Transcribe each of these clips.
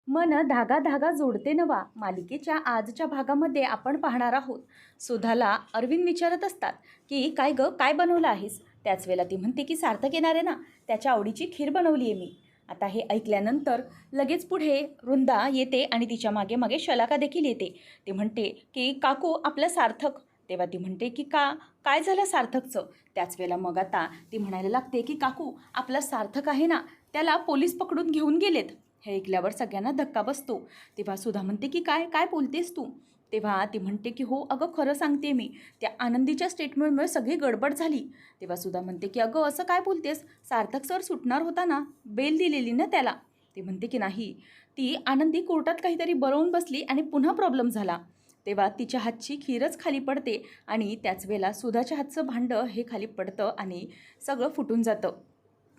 मन धागा धागा जोडते नवा मालिकेच्या आजच्या भागामध्ये आपण पाहणार आहोत. सुधाला अरविंद विचारत असतात की काय ग, काय बनवलं आहेस. त्याच वेळेला ती म्हणते की सार्थक येणार आहे ना, त्याच्या आवडीची खीर बनवली आहे मी. आता हे ऐकल्यानंतर लगेच पुढे वृंदा येते आणि तिच्या मागे मागे शलाका देखील येते. ती म्हणते की काकू आपलं सार्थक. तेव्हा ती म्हणते की काय झालं सार्थकचं. त्याच वेळेला मग आता ती म्हणायला लागते की काकू आपला सार्थक आहे ना, त्याला पोलीस पकडून घेऊन गेलेत. हे ऐकल्यावर सगळ्यांना धक्का बसतो. तेव्हा सुधा म्हणते की काय काय बोलतेस तू. तेव्हा ती म्हणते की हो अगं खरं सांगते मी, त्या आनंदीच्या स्टेटमेंटमुळे सगळी गडबड झाली. तेव्हा सुधा म्हणते की अगं असं काय बोलतेस, सार्थक सर सुटणार होता ना, बेल दिलेली ना त्याला. ती म्हणते की नाही, ती आनंदी कोर्टात काहीतरी बरवून बसली आणि पुन्हा प्रॉब्लेम झाला. तेव्हा तिच्या हातची खीरच खाली पडते आणि त्याच वेळेला सुधाच्या हातचं भांडं हे खाली पडतं आणि सगळं फुटून जातं.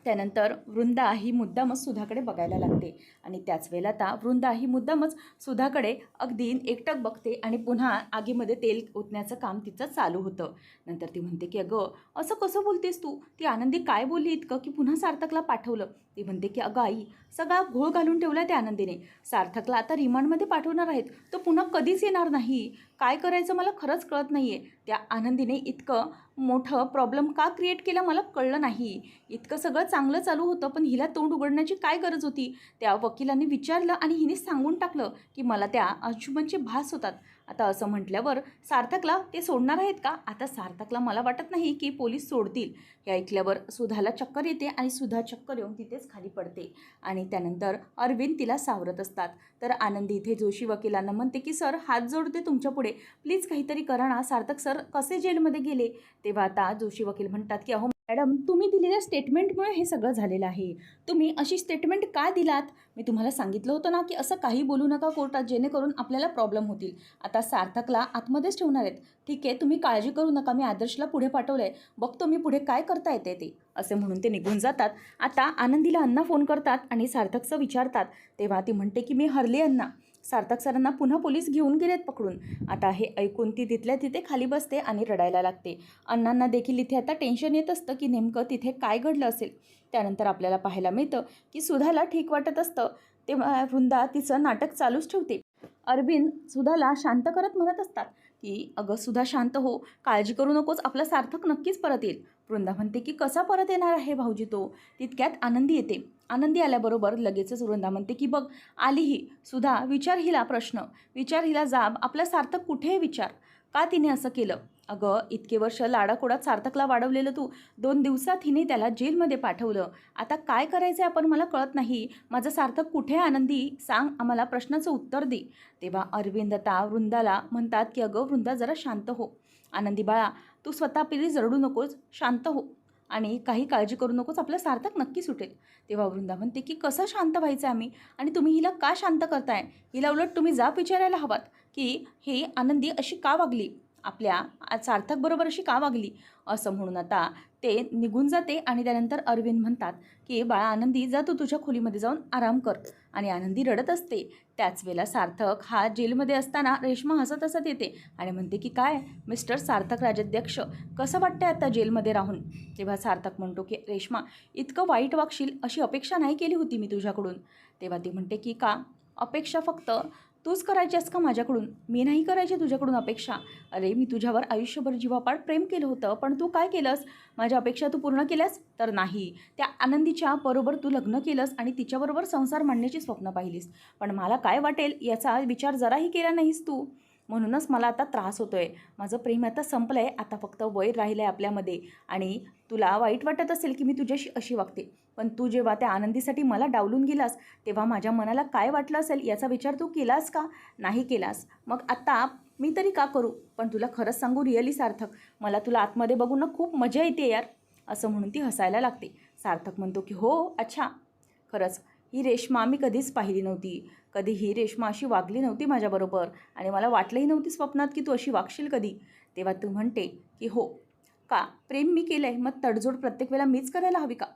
त्यानंतर वृंदा ही मुद्दामच सुधाकडे बघायला लागते आणि त्याच वेळेला आता वृंदा ही मुद्दामच सुधाकडे अगदी एकटक बघते आणि पुन्हा आगीमध्ये तेल ओतण्याचं काम तिचं चालू होतं. नंतर ती म्हणते की अगं असं कसं बोलतेस तू, ती आनंदी काय बोलली इतकं की पुन्हा सार्थकला पाठवलं. ती म्हणते की अगं आई, सगळा घोळ घालून ठेवला त्या आनंदीने. सार्थकला आता रिमांडमध्ये पाठवणार आहेत, तो पुन्हा कधीच येणार नाही. काय करायचं मला खरंच कळत नाही आहे. त्या आनंदीने इतकं मोठं प्रॉब्लेम का क्रिएट केला मला कळलं नाही. इतकं सगळं चांगलं चालू होतं, पण हिला तोंड उघडण्याची काय गरज होती. त्या वकिलांनी विचारलं आणि हिने सांगून टाकलं की मला त्या अंशुमनचे भास होतात. आता असं म्हटल्यावर सार्थकला ते सोडणार आहेत का. आता सार्थकला मला वाटत नाही की पोलीस सोडतील. हे ऐकल्यावर सुधाला चक्कर येते आणि सुधा चक्कर येऊन तिथेच खाली पडते आणि त्यानंतर अरविंद तिला सावरत असतात. तर आनंदी इथे जोशी वकिलांना म्हणते की सर हात जोडते तुमच्या पुढे, प्लीज काहीतरी करा ना, सार्थक सर कसे जेलमध्ये गेले. तेव्हा आता जोशी वकील म्हणतात की अहो मॅडम, तुम्ही दिलेल्या स्टेटमेंटमुळे हे सगळं झालेलं आहे. तुम्ही अशी स्टेटमेंट का दिलात. मी तुम्हाला सांगितलं होतं ना की असं काही बोलू नका कोर्टात, जेणेकरून आपल्याला प्रॉब्लेम होतील. आता सार्थकला आतमध्येच ठेवणार आहेत. ठीक आहे, तुम्ही काळजी करू नका, मी आदर्शला पुढे पाठवलं आहे, बघतो मी पुढे काय करता येते ते, असे म्हणून ते निघून जातात. आता आनंदीला अण्णा फोन करतात आणि सार्थकचं विचारतात. तेव्हा ती म्हणते की मी हरली अण्णा, सार्थक सरांना पुन्हा पोलीस घेऊन गेलेत पकडून. आता हे ऐकून ती तिथल्या तिथे खाली बसते आणि रडायला लागते. अण्णांना देखील इथे आता टेन्शन येत असतं की नेमकं तिथे काय घडलं असेल. त्यानंतर आपल्याला पाहायला मिळतं की सुधाला ठीक वाटत असतं. तेव्हा वृंदा तिचं नाटक चालूच ठेवते. अरविंद सुधाला शांत करत म्हणत असतात की अगं सुधा शांत हो, काळजी करू नकोस, आपला सार्थक नक्कीच परत येईल. वृंदा म्हणते की कसा परत येणार आहे भाऊजी तो. तितक्यात आनंदी येते. आनंदी आल्याबरोबर लगेचच वृंदा म्हणते की बघ आली ही सुधा, विचार हिला प्रश्न, विचार हिला जाब, आपला सार्थक कुठे आहे विचार, का तिने असं केलं. अगं इतके वर्ष लाडाकोडात सार्थकला वाढवलेलं तू, 2 दिवसात हिने त्याला जेलमध्ये पाठवलं. आता काय करायचं आहे आपण मला कळत नाही. माझं सार्थक कुठे आहे आनंदी, सांग आम्हाला, प्रश्नाचं उत्तर दे. तेव्हा अरविंद आता वृंदाला म्हणतात की अगं वृंदा जरा शांत हो. आनंदी बाळा, तू स्वतः प्लीज रडू नकोस, शांत हो आणि काही काळजी करू नकोस, आपलं सार्थक नक्की सुटेल. तेव्हा वृंदा म्हणते की कसं शांत व्हायचं आम्ही, आणि तुम्ही हिला का शांत करताय. हिला उलट तुम्ही जाब विचारायला हवात की ही आनंदी अशी का वागली, आपल्या सार्थकबरोबर अशी का वागली, असं म्हणून आता ते निघून जाते. आणि त्यानंतर अरविंद म्हणतात की बाळा आनंदी, जा तू तुझ्या खोलीमध्ये जाऊन आराम कर. आणि आनंदी रडत असते. त्याच वेळेला सार्थक हा जेलमध्ये असताना रेश्मा हसत हसत येते आणि म्हणते की काय मिस्टर सार्थक राजाध्यक्ष, कसं वाटतंय आता जेलमध्ये राहून. तेव्हा सार्थक म्हणतो की रेश्मा, इतकं वाईट वागशील अशी अपेक्षा नाही केली होती मी तुझ्याकडून. तेव्हा ती म्हणते की का, अपेक्षा फक्त तूच करायची आहेस का माझ्याकडून, मी नाही करायची तुझ्याकडून अपेक्षा. अरे मी तुझ्यावर आयुष्यभर जीवापाड प्रेम केलं होतं, पण तू काय केलंस, माझ्या अपेक्षा तू पूर्ण केल्यास तर नाही. त्या आनंदीच्या बरोबर तू लग्न केलंस आणि तिच्याबरोबर संसार मांडण्याची स्वप्न पाहिलीस, पण मला काय वाटेल याचा विचार जराही केला नाहीस तू. म्हणूनच मला आता त्रास होतो आहे. माझं प्रेम आता संपलं आहे, आता फक्त वैर राहिलं आहे आपल्यामध्ये. आणि तुला वाईट वाटत असेल की मी तुझ्याशी अशी वागते, पण तू जेव्हा त्या आनंदीसाठी मला डावलून गेलास तेव्हा माझ्या मनाला काय वाटलं असेल याचा विचार तू केलास का, नाही केलास. मग आता मी तरी का करू. पण तुला खरंच सांगू रिअली सार्थक, मला तुला आतमध्ये बघून ना खूप मजा येते यार, असं म्हणून ती हसायला लागते. सार्थक म्हणतो की हो अच्छा, खरंच ही रेश्मा मी कधीच पाहिली नव्हती, कधी ही रेश्मा अशी वागली नव्हती माझ्याबरोबर, आणि मला वाटलंही नव्हती स्वप्नात की तू अशी वागशील कधी. तेव्हा तू म्हणते की हो का, प्रेम मी केलं आहे, मग तडजोड प्रत्येक वेळेला मीच करायला हवी का.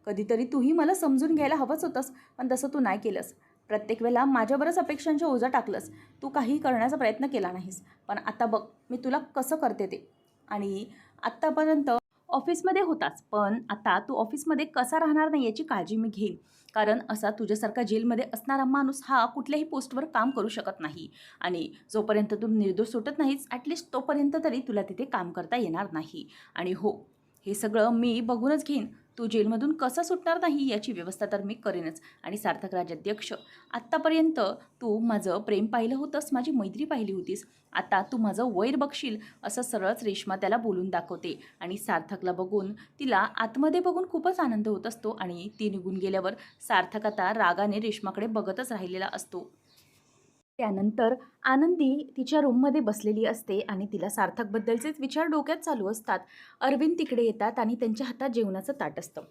कधीतरी तूही मला समजून घ्यायला हवंच होतंस, पण तसं तू नाही केलंस. प्रत्येक वेळेला माझ्यावरच अपेक्षांच्या ओझा टाकलंस, तू काही करण्याचा प्रयत्न केला नाहीस. पण आता बघ मी तुला कसं करते ते. आणि आत्तापर्यंत ऑफिसमध्ये होतास, पण आता तू ऑफिसमध्ये कसा राहणार नाही याची काळजी मी घेईन. कारण असा तुझ्यासारखा जेलमध्ये असणारा माणूस हा कुठल्याही पोस्टवर काम करू शकत नाही आणि जोपर्यंत तू निर्दोष सुटत नाहीस ॲटलिस्ट तोपर्यंत तरी तुला तिथे काम करता येणार नाही. आणि हो, हे सगळं मी बघूनच घेईन. तू जेलमधून कसा सुटणार नाही याची व्यवस्था तर मी करेनच. आणि सार्थक राज्याध्यक्ष, आत्तापर्यंत तू माझं प्रेम पाहिलं होतंस, माझी मैत्री पाहिली होतीस, आता तू माझं वैर बघशील असं सरळच रेश्मा त्याला बोलून दाखवते. आणि सार्थकला बघून तिला आतमध्ये बघून खूपच आनंद होत असतो आणि ती निघून गेल्यावर सार्थक आता रागाने रेश्माकडे बघतच राहिलेला असतो. त्यानंतर आनंदी तिच्या रूममध्ये बसलेली असते आणि तिला सार्थकबद्दलचेच विचार डोक्यात चालू असतात. अरविंद तिकडे येतात आणि त्यांच्या हातात जेवणाचं ताट असतं.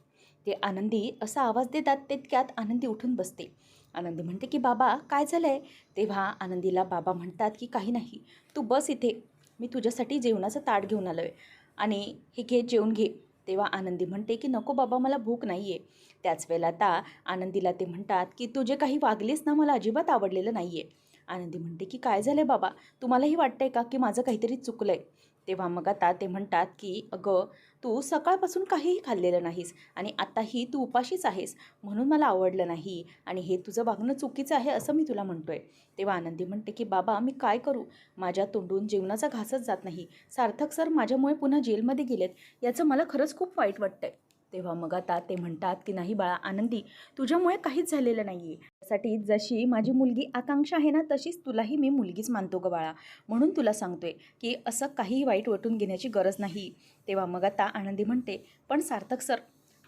ते आनंदी असा आवाज देतात, तितक्यात आनंदी उठून बसते. आनंदी म्हणते की बाबा काय झालंय? तेव्हा आनंदीला बाबा म्हणतात की काही नाही, तू बस इथे, मी तुझ्यासाठी जेवणाचं ताट घेऊन आलो आहे आणि हे घे, जेवून घे. तेव्हा आनंदी म्हणते की नको बाबा, मला भूक नाही आहे. त्याच वेळेला आता आनंदीला ते म्हणतात की तू जे काही वागलीस ना, मला अजिबात आवडलेलं नाही आहे. आनंदी म्हणते की काय झालं आहे बाबा, तुम्हालाही वाटतंय का की माझं काहीतरी चुकलं आहे? तेव्हा मग आता ते म्हणतात की अगं, तू सकाळपासून काहीही खाल्लेलं नाहीस आणि आत्ताही तू उपाशीच आहेस, म्हणून मला आवडलं नाही आणि हे तुझं वागणं चुकीचं आहे असं मी तुला म्हणतोय. तेव्हा आनंदी म्हणते की बाबा मी काय करू, माझ्या तोंडून जेवणाचा घासच जात नाही. सार्थक सर माझ्यामुळे पुन्हा जेलमध्ये गेलेत, याचं मला खरंच खूप वाईट वाटतंय. तेव्हा मग आता ते म्हणतात की नाही बाळा आनंदी, तुझ्यामुळे काहीच झालेलं नाही आहे. त्यासाठी जशी माझी मुलगी आकांक्षा आहे ना, तशीच तुलाही मी मुलगीच मानतो गं बाळा. म्हणून तुला सांगतोय की असं काहीही वाईट वाटून घेण्याची गरज नाही. तेव्हा मग आता आनंदी म्हणते, पण सार्थक सर,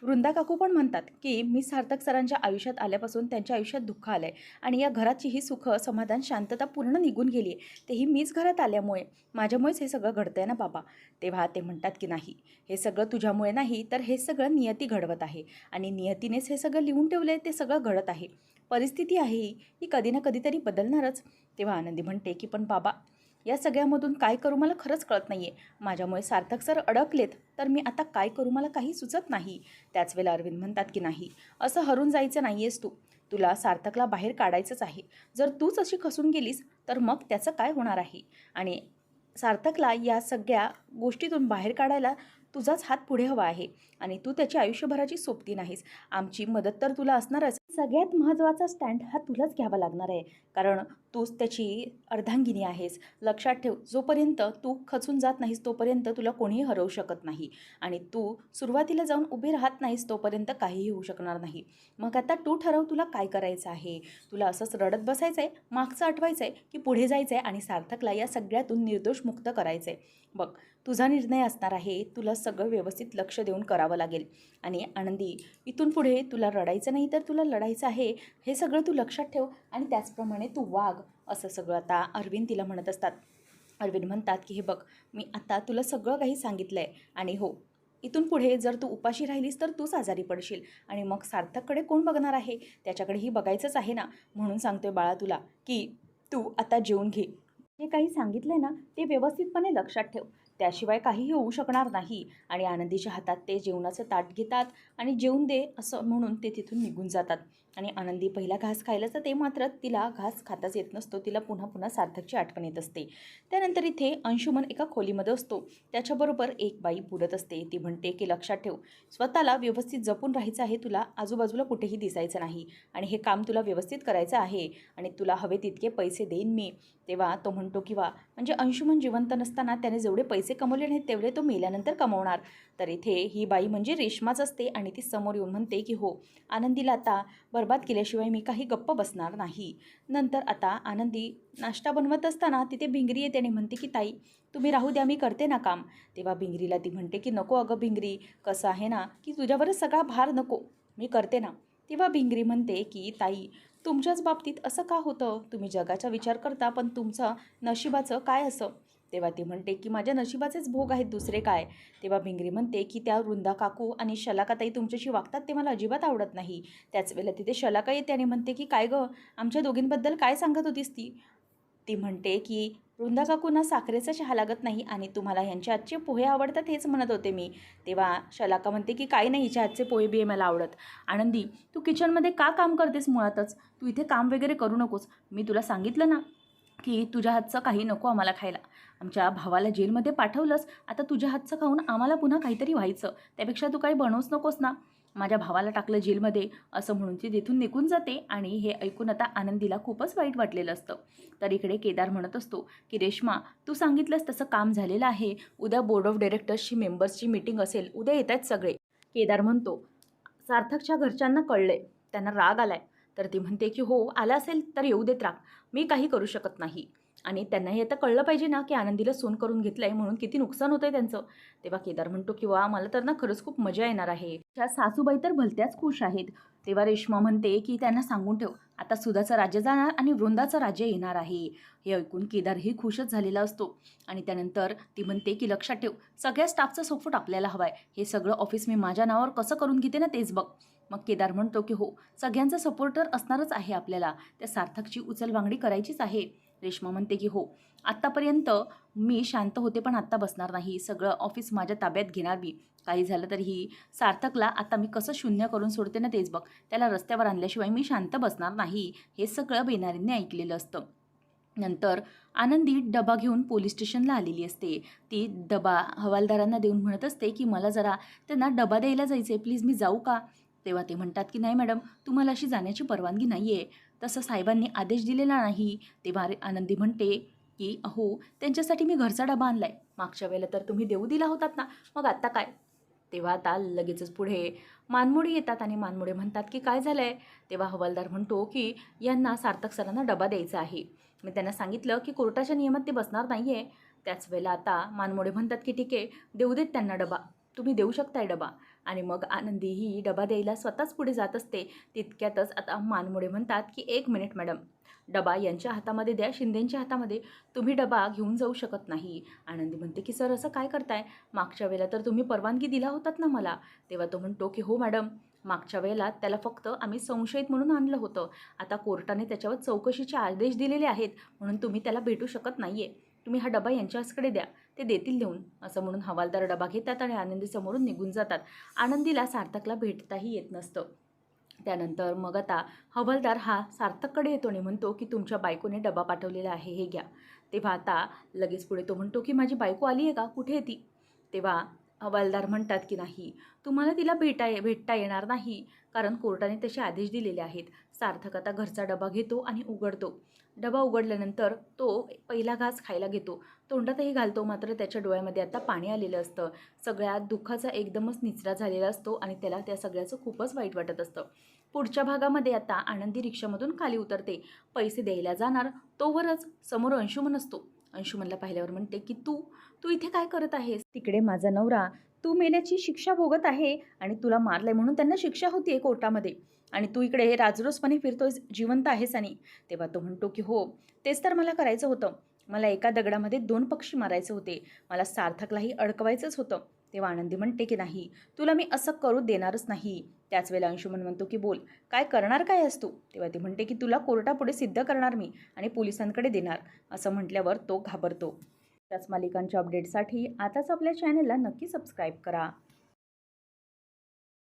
वृंदा काकू पण म्हणतात की मी सार्थक सरांच्या आयुष्यात आल्यापासून त्यांच्या आयुष्यात दुःख आलं आहे आणि या घराची ही सुख, समाधान, शांतता पूर्ण निघून गेली आहे, तेही मीच घरात आल्यामुळे, माझ्यामुळेच हे सगळं घडतंय ना बाबा. तेव्हा ते म्हणतात की नाही, हे सगळं तुझ्यामुळे नाही, तर हे सगळं नियती घडवत आहे आणि नियतीनेच हे सगळं लिहून ठेवलं आहे, ते सगळं घडत आहे. परिस्थिती आहे ही कधी ना कधीतरी बदलणारच. तेव्हा आनंदी म्हणते की पण बाबा, या सगळ्यामधून काय करू मला खरंच कळत नाही आहे. माझ्यामुळे सार्थक सर अडकलेत, तर मी आता काय करू मला काही सुचत नाही. त्याच वेळेला अरविंद म्हणतात की नाही, असं हरून जायचं नाही आहेस तू, तुला सार्थकला बाहेर काढायचंच आहे. जर तूच अशी खसून गेलीस तर मग त्याचं काय होणार आहे? आणि सार्थकला या सगळ्या गोष्टीतून बाहेर काढायला तुझाच हात पुढे हवा आहे आणि तू त्याची आयुष्यभराची सोबती नाहीस. आमची मदत तर तुला असणारच. सगळ्यात महत्त्वाचा स्टँड हा तुलाच घ्यावा लागणार आहे, कारण तूच त्याची अर्धांगिनी आहेस. लक्षात ठेव, जोपर्यंत तू खचून जात नाहीस तोपर्यंत तुला कोणीही हरवू शकत नाही आणि तू सुरुवातीला जाऊन उभी राहत नाहीस तोपर्यंत काहीही होऊ शकणार नाही. मग आता तू ठरव तुला काय करायचं आहे. तुला असंच रडत बसायचं आहे, मागचं आठवायचं आहे, की पुढे जायचं आहे आणि सार्थकला या सगळ्यातून निर्दोष मुक्त करायचं आहे? बघ, तुझा निर्णय असणार आहे, तुला सगळं व्यवस्थित लक्ष देऊन करावं लागेल. आणि आनंदी, इथून पुढे तुला रडायचं नाही तर तुला लढायचं आहे, हे सगळं तू लक्षात ठेव आणि त्याचप्रमाणे तू वाग. असं सगळं आता अरविंद तिला म्हणत असतात. अरविंद म्हणतात की हे बघ, मी आता तुला सगळं काही सांगितलं आहे आणि हो, इथून पुढे जर तू उपाशी राहिलीस तर तूच आजारी पडशील आणि मग सार्थककडे कोण बघणार आहे? त्याच्याकडेही बघायचंच आहे ना. म्हणून सांगतोय बाळा तुला की तू आता जेवून घे. जे काही सांगितलंय ना ते व्यवस्थितपणे लक्षात ठेव, त्याशिवाय काहीही होऊ शकणार नाही. आणि आनंदीच्या हातात ते जेवणाचं ताट घेतात आणि जेवून दे असं म्हणून ते तिथून निघून जातात. आणि आनंदी पहिला घास खायला जाते, मात्र तिला घास खाताच येत नसतो. तिला पुन्हा पुन्हा सार्थकची आठवण येत असते. त्यानंतर इथे अंशुमन एका खोलीमध्ये असतो. त्याच्याबरोबर एक बाई बोलत असते. ती म्हणते की लक्षात ठेव, स्वतःला व्यवस्थित जपून राहायचं आहे तुला, आजूबाजूला कुठेही दिसायचं नाही आणि हे काम तुला व्यवस्थित करायचं आहे आणि तुला हवे तितके पैसे देईन मी. तेव्हा तो म्हणतो की वा, म्हणजे अंशुमन जिवंत नसताना त्याने जेवढे पैसे कमवले नाहीत तेवढे तो मेल्यानंतर कमवणार. तर इथे ही बाई म्हणजे रेश्माच असते आणि ती समोर येऊन म्हणते की हो, आनंदीला आता बर्बाद केल्याशिवाय मी काही गप्प बसणार नाही. नंतर आता आनंदी नाश्ता बनवत असताना तिथे भिंगरी येते आणि म्हणते की ताई, तुम्ही राहू द्या, मी करते ना काम. तेव्हा भिंगरीला ती म्हणते की नको अगं भिंगरी, कसं आहे ना की तुझ्यावरच सगळा भार नको, मी करते ना. तेव्हा भिंगरी म्हणते की ताई, तुमच्याच बाबतीत असं का होतं? तुम्ही जगाचा विचार करता पण तुमचं नशिबाचं काय असं? तेव्हा ती म्हणते की माझ्या नशिबाचेच भोग आहेत, दुसरे काय? तेव्हा भिंगरी म्हणते की त्या वृंदा काकू आणि शलाकाताई तुमच्याशी वागतात ते मला अजिबात आवडत नाही. त्याच वेळेला तिथे शलाका येते आणि म्हणते की काय गं, आमच्या दोघींबद्दल काय सांगत होतीस ती? ती म्हणते की वृंदा काकूंना साखरेचा चहा लागत नाही आणि तुम्हाला ह्यांच्या हातचे पोहे आवडतात हेच म्हणत होते मी. तेव्हा शलाका म्हणते की काही नाही, हिच्या हातचे पोहे बिहे मला आवडत. आनंदी, तू किचनमध्ये का काम करतेस मुळातच? तू इथे काम वगैरे करू नकोस. मी तुला सांगितलं ना की तुझ्या हातचं काही नको आम्हाला खायला. आमच्या भावाला जेलमध्ये पाठवलंस, आता तुझ्या हातचं खाऊन आम्हाला पुन्हा काहीतरी व्हायचं. त्यापेक्षा तू काही बनवूच नकोस ना. माझ्या भावाला टाकलं जेलमध्ये असं म्हणून ती तिथून निघून जाते. आणि हे ऐकून आता आनंदीला खूपच वाईट वाटलेलं असतं. तर इकडे केदार म्हणत असतो की रेश्मा, तू सांगितलंस तसं काम झालेलं आहे. उद्या बोर्ड ऑफ डायरेक्टर्सची मेंबर्सची मीटिंग असेल, उद्या येत आहेत सगळे. केदार म्हणतो सार्थकच्या घरच्यांना कळलंय, त्यांना राग आलाय. तर ती म्हणते की हो, आला असेल तर येऊ देत राग, मी काही करू शकत नाही. आणि त्यांनाही आता कळलं पाहिजे ना की आनंदीला सून करून घेतलंय म्हणून किती नुकसान होतंय त्यांचं. तेव्हा केदार म्हणतो की वा, मला तर ना खरंच खूप मजा येणार आहे. त्या सासूबाई तर भलत्याच खुश आहेत. तेव्हा रेश्मा म्हणते की त्यांना सांगून ठेव, आता सुधाचं राज्य जाणार आणि वृंदाचं राज्य येणार आहे. हे ऐकून केदारही खुशच झालेला असतो. आणि त्यानंतर ती म्हणते की लक्षात ठेव, सगळ्या स्टाफचा सपोर्ट आपल्याला हवाय. हे सगळं ऑफिस मी माझ्या नावावर कसं करून घेते ना तेच बघ. मग केदार म्हणतो की हो, सगळ्यांचा सपोर्टर असणारच आहे आपल्याला, त्या सार्थकची उचलबांगडी करायचीच आहे. रेश्मा म्हणते की हो, आत्तापर्यंत मी शांत होते पण आत्ता बसणार नाही, सगळं ऑफिस माझ्या ताब्यात घेणार मी. काही झालं तरीही सार्थकला आता मी कसं शून्य करून सोडते ना तेच बघ, त्याला रस्त्यावर आणल्याशिवाय मी शांत बसणार नाही. हे सगळं बेनारींनी ऐकलेलं असतं. नंतर आनंदी डबा घेऊन पोलीस स्टेशनला आलेली असते. ती डबा हवालदारांना देऊन म्हणत असते की मला जरा त्यांना डबा द्यायला जायचं आहे, प्लीज मी जाऊ का? तेव्हा ते म्हणतात की नाही मॅडम, तुम्हाला अशी जाण्याची परवानगी नाही आहे, तसं साहेबांनी आदेश दिलेला नाही. तेव्हा आनंदी म्हणते की अहो, त्यांच्यासाठी मी घरचा डबा आणला आहे, मागच्या वेळेला तर तुम्ही देऊ दिला होतात ना, मग आत्ता काय? तेव्हा आता लगेचच पुढे मानमोडी येतात आणि मानमोडे म्हणतात की काय झालं आहे? तेव्हा हवालदार म्हणतो की यांना सार्थक सरांना डबा द्यायचा आहे. मी त्यांना सांगितलं की कोर्टाच्या नियमात ते बसणार नाही आहे. त्याच वेळेला आता मानमोडे म्हणतात की ठीक आहे, देऊ देत त्यांना डबा, तुम्ही देऊ शकताय डबा. आणि मग आनंदी ही डबा द्यायला स्वतःच पुढे जात असते. तितक्यातच आता मानमोडे म्हणतात की 1 मिनिट मॅडम, डबा यांच्या हातामध्ये द्या, शिंदेंच्या हातामध्ये, तुम्ही डबा घेऊन जाऊ शकत नाही. आनंदी म्हणते की सर असं काय करताय, मागच्या वेळेला तर तुम्ही परवानगी दिला होतात ना मला. तेव्हा तो म्हणतो की हो मॅडम, मागच्या वेळेला त्याला फक्त आम्ही संशयित म्हणून आणलं होतं, आता कोर्टाने त्याच्यावर चौकशीचे आदेश दिलेले आहेत म्हणून तुम्ही त्याला भेटू शकत नाही आहे, तुम्ही हा डबा यांच्याकडे द्या, ते देतील देऊन. असं म्हणून हवालदार डबा घेतात आणि आनंदी समोरून निघून जातात. आनंदीला सार्थकला भेटताही येत नसतं. त्यानंतर मग आता हवालदार हा सार्थककडे येतो आणि म्हणतो की तुमच्या बायकोने डबा पाठवलेला आहे, हे घ्या. तेव्हा आता लगेच पुढे तो म्हणतो की माझी बायको आली आहे का, कुठे आहे ती? तेव्हा हवालदार म्हणतात की नाही, तुम्हाला तिला भेटता येणार नाही, कारण कोर्टाने तसे आदेश दिलेले आहेत. सार्थक आता घरचा डबा घेतो आणि उघडतो. डबा उघडल्यानंतर तो पहिला घास खायला घेतो, तोंडातही घालतो, मात्र त्याच्या डोळ्यामध्ये आता पाणी आलेलं असतं. सगळ्या दुःखाचा एकदमच निचरा झालेला असतो आणि त्याला त्या सगळ्याचं खूपच वाईट वाटत असतं. पुढच्या भागामध्ये आता आनंदी रिक्षामधून खाली उतरते, पैसे द्यायला जाणार तोवरच समोर अंशुमन असतो. अंशुमनला पाहिल्यावर म्हणते की तू तू इथे काय करत आहेस? तिकडे माझा नवरा तू मेल्याची शिक्षा भोगत आहे आणि तुला मारलंय म्हणून त्यांना शिक्षा होतीये कोर्टामध्ये, आणि तू इकडे हे राजरोसपणे फिरतोयस, जिवंत आहेस. आणि तेव्हा तो म्हणतो की हो, तेच तर मला करायचं होतं, मला एका दगडामध्ये 2 पक्षी मारायचे होते, मला सार्थकलाही अडकवायचंच होतं. तेव्हा आनंदी म्हणते की नाही, तुला मी असं करू देणारच नाही. त्याच वेळेला अंशुमन म्हणतो की बोल, काय करणार काय आहेस तू? तेव्हा ती म्हणते की तुला कोर्टापुढे सिद्ध करणार मी आणि पोलिसांकडे देणार. असं म्हटल्यावर तो घाबरतो. त्याच मालिकांच्या अपडेटसाठी आताच आपल्या चॅनलला नक्की सबस्क्राईब करा.